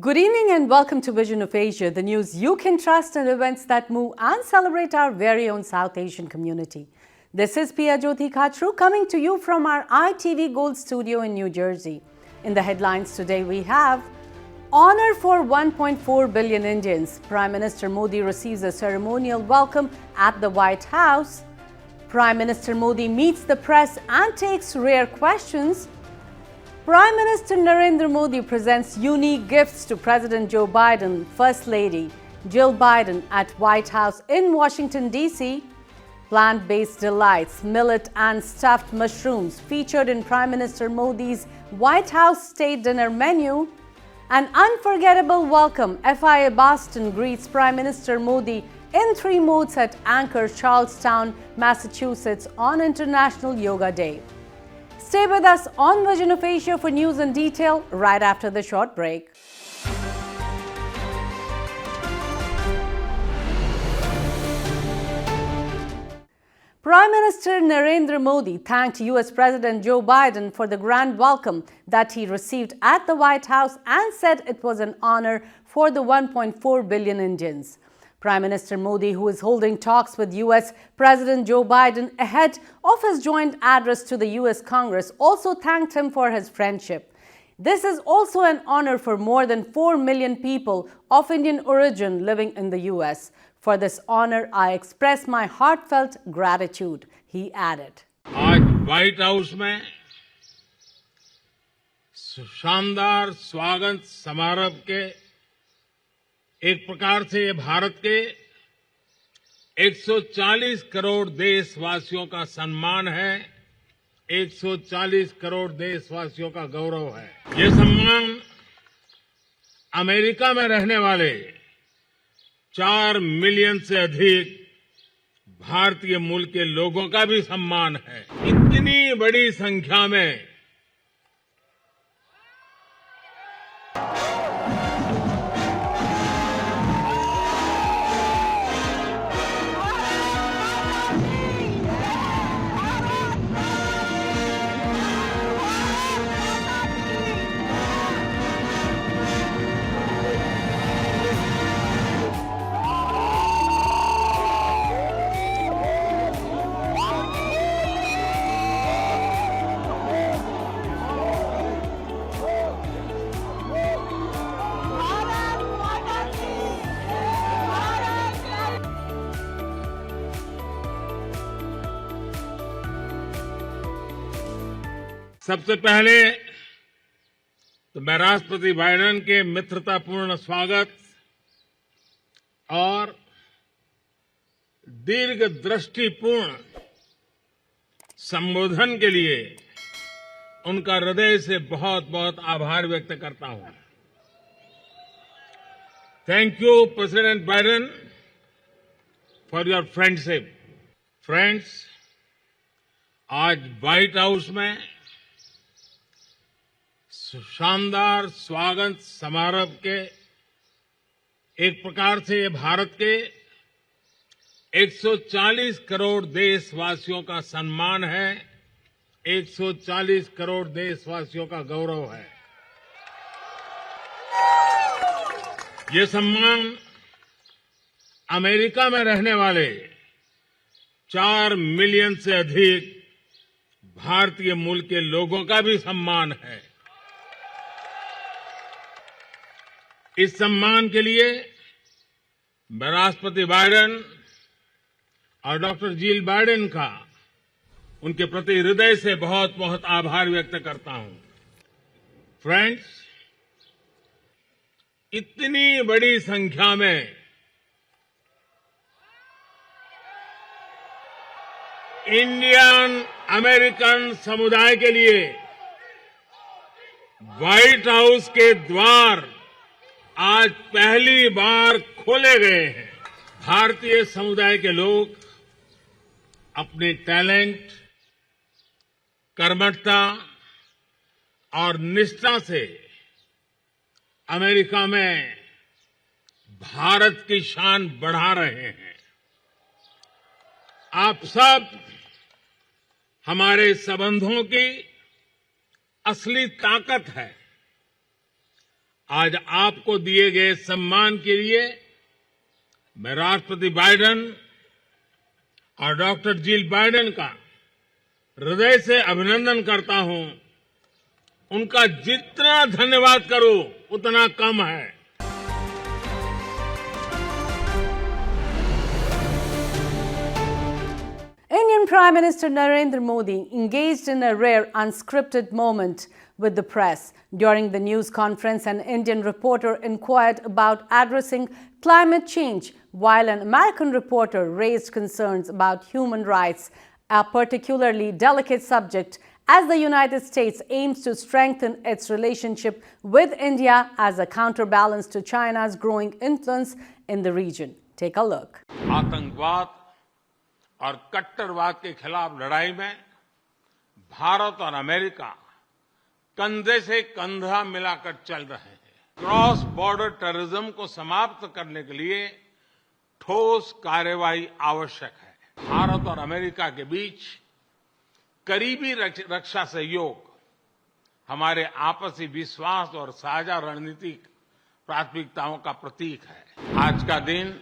Good evening and welcome to Vision of Asia, the news you can trust and events that move and celebrate our very own South Asian community. This is Pia Jyoti Khatru coming to you from our ITV Gold studio in New Jersey. In the headlines today we have honor for 1.4 billion Indians. Prime Minister Modi receives a ceremonial welcome at the White House. Prime Minister Modi meets the press and takes rare questions. Prime Minister Narendra Modi presents unique gifts to President Joe Biden, First Lady Jill Biden at White House in Washington, D.C. Plant-based delights, millet and stuffed mushrooms featured in Prime Minister Modi's White House State Dinner menu. An unforgettable welcome. FIA Boston greets Prime Minister Modi in 3 modes at Anchor, Charlestown, Massachusetts on International Yoga Day. Stay with us on Vision of Asia for news and detail right after the short break. Prime Minister Narendra Modi thanked US President Joe Biden for the grand welcome that he received at the White House and said it was an honor for the 1.4 billion Indians. Prime Minister Modi, who is holding talks with US President Joe Biden ahead of his joint address to the US Congress, also thanked him for his friendship. This is also an honor for more than 4 million people of Indian origin living in the US. For this honor, I express my heartfelt gratitude, he added. आज white house में शानदार स्वागत समारोह के एक प्रकार से ये भारत के 140 करोड़ देशवासियों का सम्मान है, 140 करोड़ देशवासियों का गौरव है। ये सम्मान अमेरिका में रहने वाले 4 मिलियन से अधिक भारतीय मूल के लोगों का भी सम्मान है। इतनी बड़ी संख्या में सबसे पहले तो मैं राष्ट्रपति बाइडेन के मित्रतापूर्ण स्वागत और दीर्घ दृष्टिपूर्ण संबोधन के लिए उनका हृदय से बहुत बहुत आभार व्यक्त करता हूं। Thank you president Biden for your friendship. Friends, आज व्हाइट हाउस में शानदार स्वागत समारोह के एक प्रकार से ये भारत के 140 करोड़ देशवासियों का सम्मान है, 140 करोड़ देशवासियों का गौरव है। ये सम्मान अमेरिका में रहने वाले 4 मिलियन से अधिक भारतीय मूल के लोगों का भी सम्मान है। इस सम्मान के लिए मैं राष्ट्रपति बाइडेन और डॉक्टर जिल बाइडेन का उनके प्रति हृदय से बहुत बहुत आभार व्यक्त करता हूं। फ्रेंड्स, इतनी बड़ी संख्या में इंडियन अमेरिकन समुदाय के लिए व्हाइट हाउस के द्वार आज पहली बार खोले गए हैं। भारतीय समुदाय के लोग अपने टैलेंट, कर्मठता और निष्ठा से अमेरिका में भारत की शान बढ़ा रहे हैं। आप सब हमारे संबंधों की असली ताकत है। आज आपको दिए गए सम्मान के लिए मैं राष्ट्रपति बाइडेन और डॉक्टर जिल बाइडेन का हृदय से अभिनंदन करता हूं। उनका जितना धन्यवाद करूं उतना कम है। Indian Prime Minister Narendra Modi engaged in a rare unscripted moment with the press. During the news conference, an Indian reporter inquired about addressing climate change, while an American reporter raised concerns about human rights, a particularly delicate subject as the United States aims to strengthen its relationship with India as a counterbalance to China's growing influence in the region. Take a look. आतंकवाद और कट्टरवाद के खिलाफ लड़ाई में भारत और America कंधे से कंधा मिलाकर चल रहे हैं। क्रॉस बॉर्डर टेररिज्म को समाप्त करने के लिए ठोस कार्रवाई आवश्यक है। भारत और अमेरिका के बीच करीबी रक्षा सहयोग हमारे आपसी विश्वास और साझा रणनीतिक प्राथमिकताओं का प्रतीक है। आज का दिन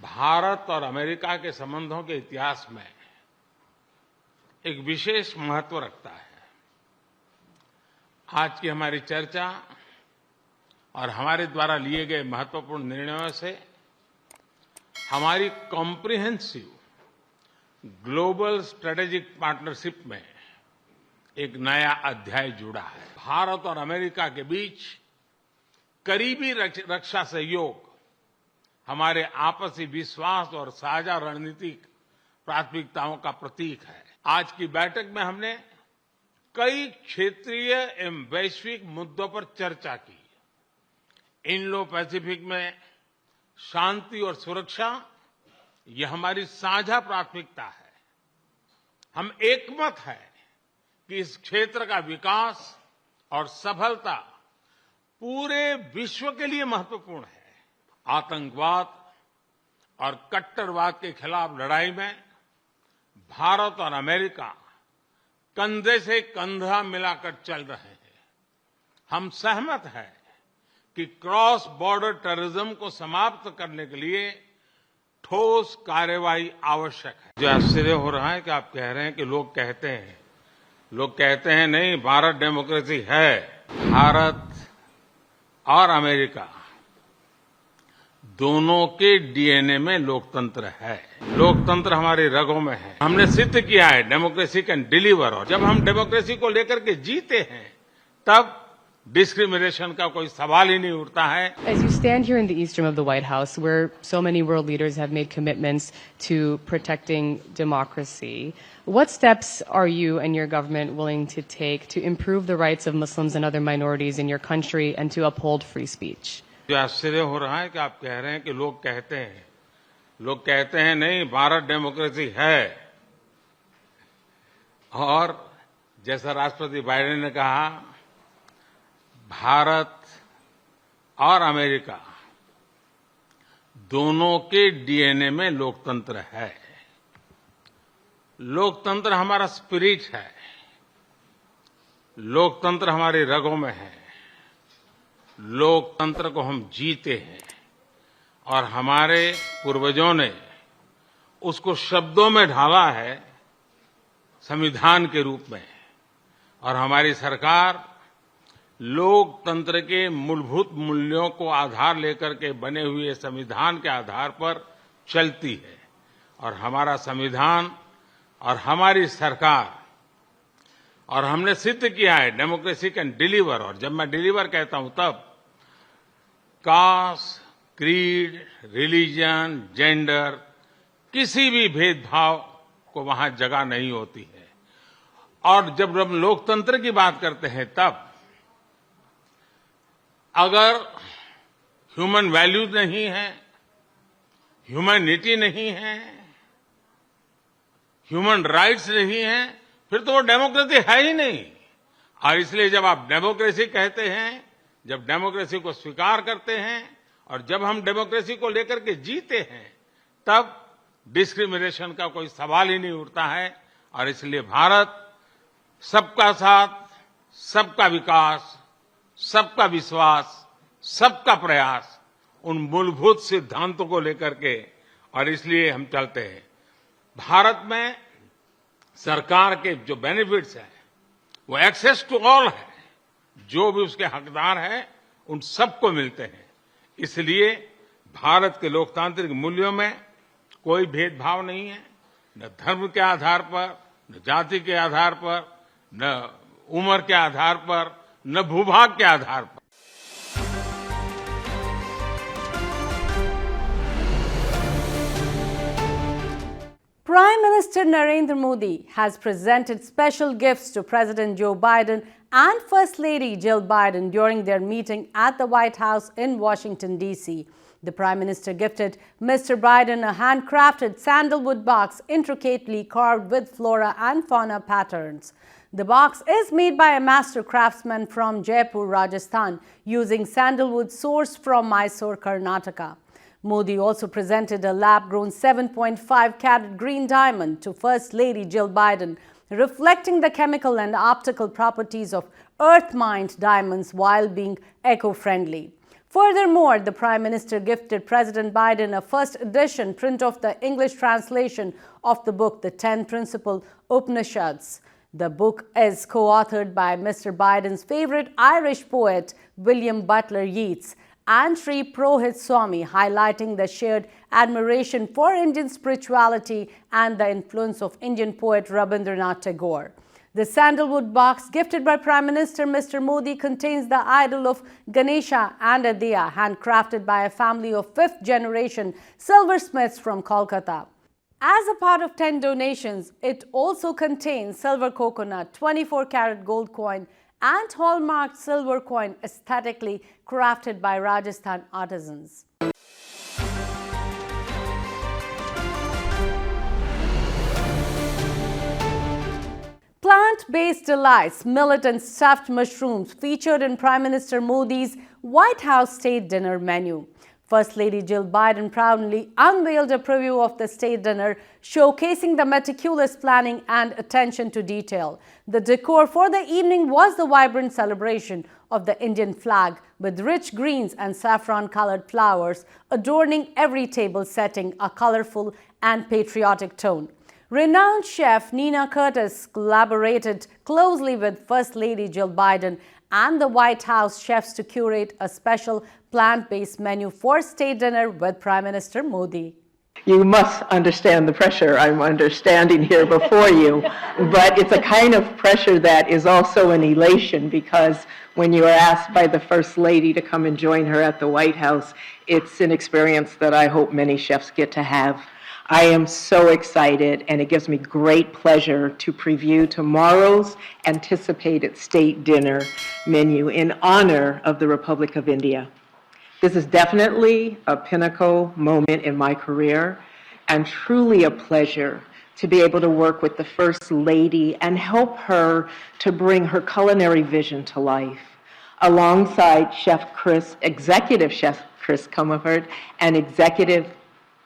भारत और अमेरिका के संबंधों के इतिहास में एक विशेष महत्व रखता है। आज की हमारी चर्चा और हमारे द्वारा लिए गए महत्वपूर्ण निर्णयों से हमारी कॉम्प्रिहेंसिव ग्लोबल स्ट्रेटेजिक पार्टनरशिप में एक नया अध्याय जुड़ा है। भारत और अमेरिका के बीच करीबी रक्षा सहयोग हमारे आपसी विश्वास और साझा रणनीतिक प्राथमिकताओं का प्रतीक है। आज की बैठक में हमने कई क्षेत्रीय एवं वैश्विक मुद्दों पर चर्चा की। इंडो पैसिफिक में शांति और सुरक्षा ये हमारी साझा प्राथमिकता है। हम एकमत हैं कि इस क्षेत्र का विकास और सफलता पूरे विश्व के लिए महत्वपूर्ण है। आतंकवाद और कट्टरवाद के खिलाफ लड़ाई में भारत और अमेरिका कंधे से कंधा मिलाकर चल रहे हैं। हम सहमत हैं कि क्रॉस बॉर्डर टेररिज्म को समाप्त करने के लिए ठोस कार्रवाई आवश्यक है। जो आश्चर्य हो रहा है कि आप कह रहे हैं कि लोग कहते हैं नहीं, भारत डेमोक्रेसी है। भारत और अमेरिका दोनों के डीएनए में लोकतंत्र है। लोकतंत्र हमारी रगों में है। हमने सिद्ध किया है डेमोक्रेसी कैन डिलीवर। और जब हम डेमोक्रेसी को लेकर के जीते हैं तब डिस्क्रिमिनेशन का कोई सवाल ही नहीं उठता है। As you stand here in the east room of the White House, where so many world leaders have made commitments to protecting democracy, what steps are you and your government willing to take to improve the rights of Muslims and other minorities in your country and to uphold free speech? जो आश्चर्य हो रहा है कि आप कह रहे हैं कि लोग कहते हैं नहीं, भारत डेमोक्रेसी है। और जैसा राष्ट्रपति बाइडेन ने कहा, भारत और अमेरिका दोनों के डीएनए में लोकतंत्र है। लोकतंत्र हमारा स्पिरिट है। लोकतंत्र हमारी रगों में है। लोकतंत्र को हम जीते हैं और हमारे पूर्वजों ने उसको शब्दों में ढाला है संविधान के रूप में। और हमारी सरकार लोकतंत्र के मूलभूत मूल्यों को आधार लेकर के बने हुए संविधान के आधार पर चलती है। और हमारा संविधान और हमारी सरकार और हमने सिद्ध किया है डेमोक्रेसी कैन डिलीवर। और जब मैं डिलीवर कहता हूं तब कास्ट, क्रीड, रिलीजन, जेंडर, किसी भी भेदभाव को वहां जगह नहीं होती है। और जब हम लोकतंत्र की बात करते हैं तब अगर ह्यूमन वैल्यूज नहीं है, ह्यूमैनिटी नहीं है, ह्यूमन राइट्स नहीं है, फिर तो वो डेमोक्रेसी है ही नहीं। और इसलिए जब आप डेमोक्रेसी कहते हैं, जब डेमोक्रेसी को स्वीकार करते हैं और जब हम डेमोक्रेसी को लेकर के जीते हैं तब डिस्क्रिमिनेशन का कोई सवाल ही नहीं उठता है। और इसलिए भारत सबका साथ, सबका विकास, सबका विश्वास, सबका प्रयास, उन मूलभूत सिद्धांतों को लेकर के, और इसलिए हम चलते हैं। भारत में सरकार के जो बेनिफिट्स हैं वो एक्सेस टू ऑल है, जो भी उसके हकदार हैं उन सबको मिलते हैं। इसलिए भारत के लोकतांत्रिक मूल्यों में कोई भेदभाव नहीं है, न धर्म के आधार पर, न जाति के आधार पर, न उम्र के आधार पर, न भूभाग के आधार पर। Prime Minister Narendra Modi has presented special gifts to President Joe Biden and First Lady Jill Biden during their meeting at the White House in Washington, D.C. The Prime Minister gifted Mr. Biden a handcrafted sandalwood box intricately carved with flora and fauna patterns. The box is made by a master craftsman from Jaipur, Rajasthan, using sandalwood sourced from Mysore, Karnataka. Modi also presented a lab-grown 7.5-carat green diamond to First Lady Jill Biden, reflecting the chemical and optical properties of earth-mined diamonds while being eco-friendly. Furthermore, the Prime Minister gifted President Biden a first edition print of the English translation of the book, The 10 Principal Upanishads. The book is co-authored by Mr. Biden's favorite Irish poet, William Butler Yeats, and Sri Purohit Swami, highlighting the shared admiration for Indian spirituality and the influence of Indian poet Rabindranath Tagore. The sandalwood box gifted by Prime Minister Mr. Modi contains the idol of Ganesha and a diya, handcrafted by a family of fifth-generation silversmiths from Kolkata. As a part of 10 donations, it also contains silver coconut, 24-carat gold coin, and hallmarked silver coin aesthetically crafted by Rajasthan artisans. Plant-based delights, millet and stuffed mushrooms featured in Prime Minister Modi's White House State Dinner menu. First Lady Jill Biden proudly unveiled a preview of the state dinner, showcasing the meticulous planning and attention to detail. The decor for the evening was the vibrant celebration of the Indian flag, with rich greens and saffron-colored flowers adorning every table setting a colorful and patriotic tone. Renowned chef Nina Curtis collaborated closely with First Lady Jill Biden and the White House chefs to curate a special plant-based menu for state dinner with Prime Minister Modi. You must understand the pressure I'm understanding here before you, but it's a kind of pressure that is also an elation, because when you are asked by the First Lady to come and join her at the White House, it's an experience that I hope many chefs get to have. I am so excited, and it gives me great pleasure to preview tomorrow's anticipated state dinner menu in honor of the Republic of India. This is definitely a pinnacle moment in my career, and truly a pleasure to be able to work with the First Lady and help her to bring her culinary vision to life, alongside Executive Chef Chris Comerford and Executive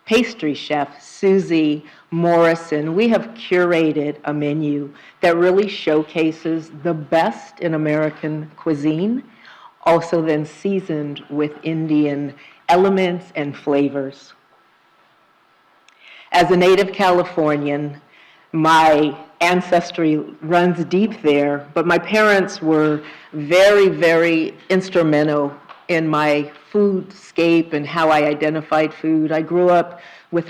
Pastry Chef Susie Morrison. We have curated a menu that really showcases the best in American cuisine, also then seasoned with Indian elements and flavors. As a native Californian, my ancestry runs deep there, but my parents were very, very instrumental in my foodscape and how I identified food. I grew up with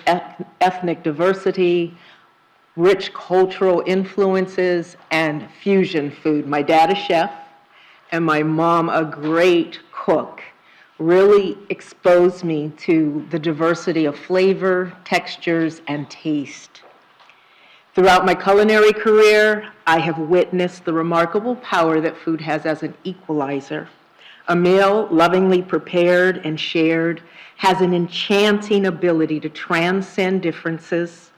ethnic diversity, rich cultural influences, and fusion food. My dad a chef, and my mom a great cook, really exposed me to the diversity of flavor, textures, and taste. Throughout my culinary career, I have witnessed the remarkable power that food has as an equalizer. A meal lovingly prepared and shared has an enchanting ability to transcend differences,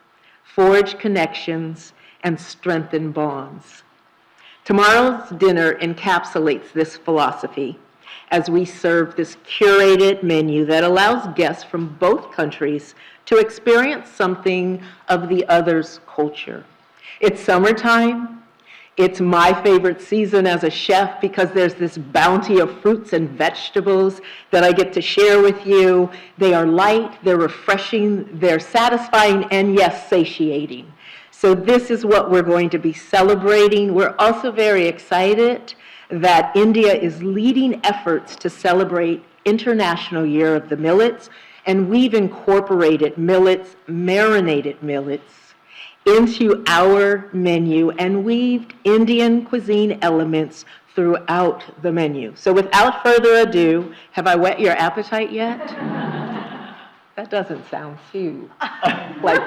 forge connections, and strengthen bonds. Tomorrow's dinner encapsulates this philosophy as we serve this curated menu that allows guests from both countries to experience something of the other's culture. It's summertime. It's my favorite season as a chef because there's this bounty of fruits and vegetables that I get to share with you. They are light, they're refreshing, they're satisfying, and yes, satiating. So this is what we're going to be celebrating. We're also very excited that India is leading efforts to celebrate International Year of the Millets, and we've incorporated millets, marinated millets, into our menu and weaved Indian cuisine elements throughout the menu. So without further ado, have I whet your appetite yet? That doesn't sound too like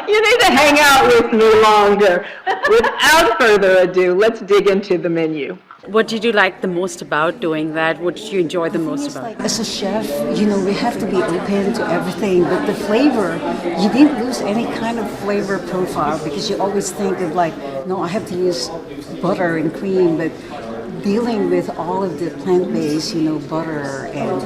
you need to hang out with me longer. Without further ado, let's dig into the menu. What did you like the most about doing that? What did you enjoy the most about? As a chef, we have to be open to everything, but the flavor, you didn't lose any kind of flavor profile because you always think of no, I have to use butter and cream, but dealing with all of the plant-based, butter and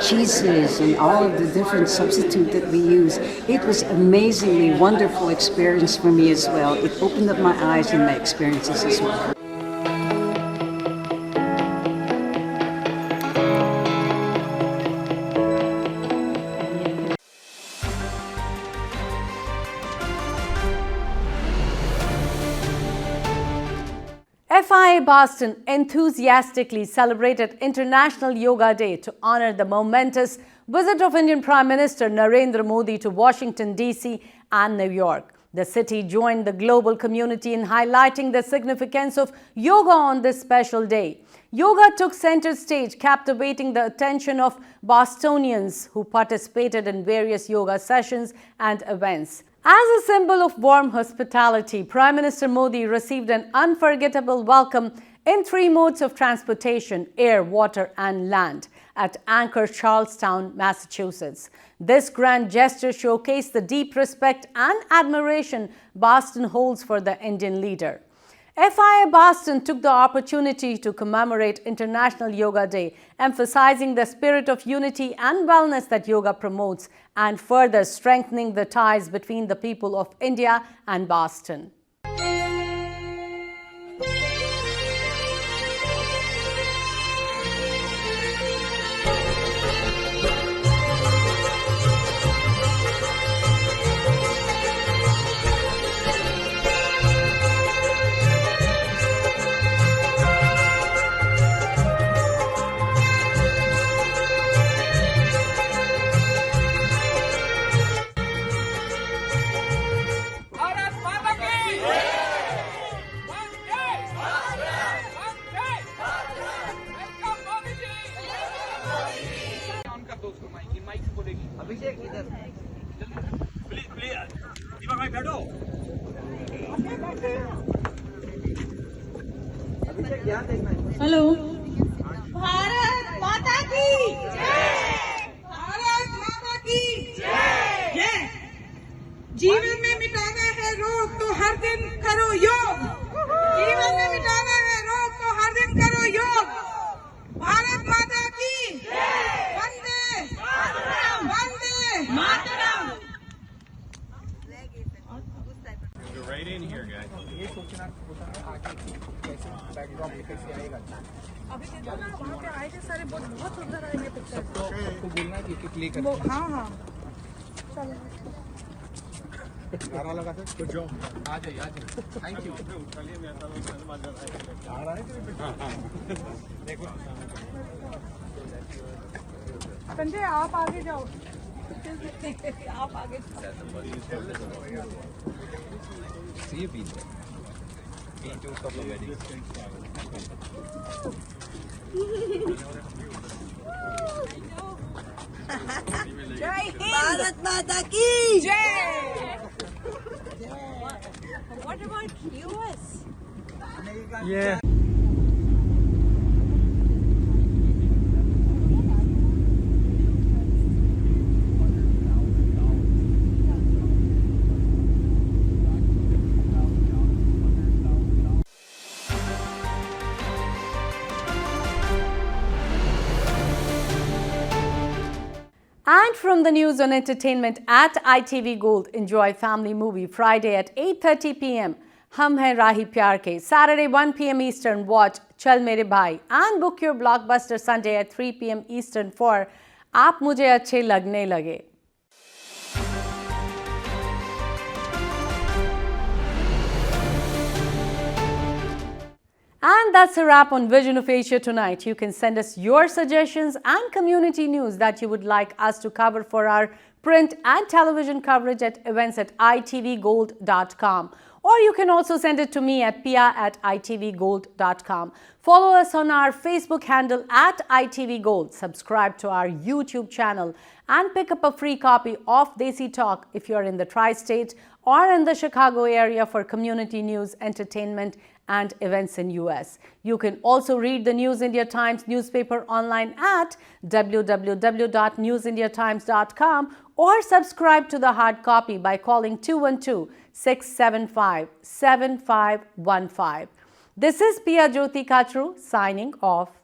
cheeses and all of the different substitutes that we use, it was amazingly wonderful experience for me as well. It opened up my eyes and my experiences as well. FIA Boston enthusiastically celebrated International Yoga Day to honor the momentous visit of Indian Prime Minister Narendra Modi to Washington, D.C. and New York. The city joined the global community in highlighting the significance of yoga on this special day. Yoga took center stage, captivating the attention of Bostonians who participated in various yoga sessions and events. As a symbol of warm hospitality, Prime Minister Modi received an unforgettable welcome in 3 modes of transportation: air, water, and land, at Anchorage, Charlestown, Massachusetts. This grand gesture showcased the deep respect and admiration Boston holds for the Indian leader. FIA Boston took the opportunity to commemorate International Yoga Day, emphasizing the spirit of unity and wellness that yoga promotes, and further strengthening the ties between the people of India and Boston. Hello Bharat माता की जय, भारत माता की जय। जीवन में मिटाना है रोग तो हर दिन करो योग, जीवन में मिटाना है रोग तो हर दिन करो योग। भारत माता की जय, Vande Mataram, Vande Mataram. Right in here, guys. अभी देखो ना वहाँ पे आए थे सारे, बहुत सुंदर आएंगे पिक्चर। सबको बोलना है कि क्लिक कर। हाँ हाँ चलो। नारा लगा सर कुछ जो आ जाइए थैंक यू। आ रहा है देखो संजय आप आगे जाओ, आप आगे See you been there. Been to a couple of weddings. Bharat माता की जय। What about US? Yeah. And from the news on entertainment at ITV Gold, enjoy family movie Friday at 8:30 p.m. हम हैं राही प्यार के. Saturday 1 p.m. Eastern, watch Chal Mere Bhai and book your blockbuster Sunday at 3 p.m. Eastern for आप मुझे अच्छे लगने लगे. And that's a wrap on Vision of Asia tonight. You can send us your suggestions and community news that you would like us to cover for our print and television coverage at events@itvgold.com. Or you can also send it to me at pia@itvgold.com. Follow us on our Facebook handle @itvgold. Subscribe to our YouTube channel and pick up a free copy of Desi Talk if you're in the tri-state or in the Chicago area for community news, entertainment, and events in US. You can also read the News India Times newspaper online at www.newsindiatimes.com or subscribe to the hard copy by calling 212-675-7515. This is Pia Jyoti Kachru signing off.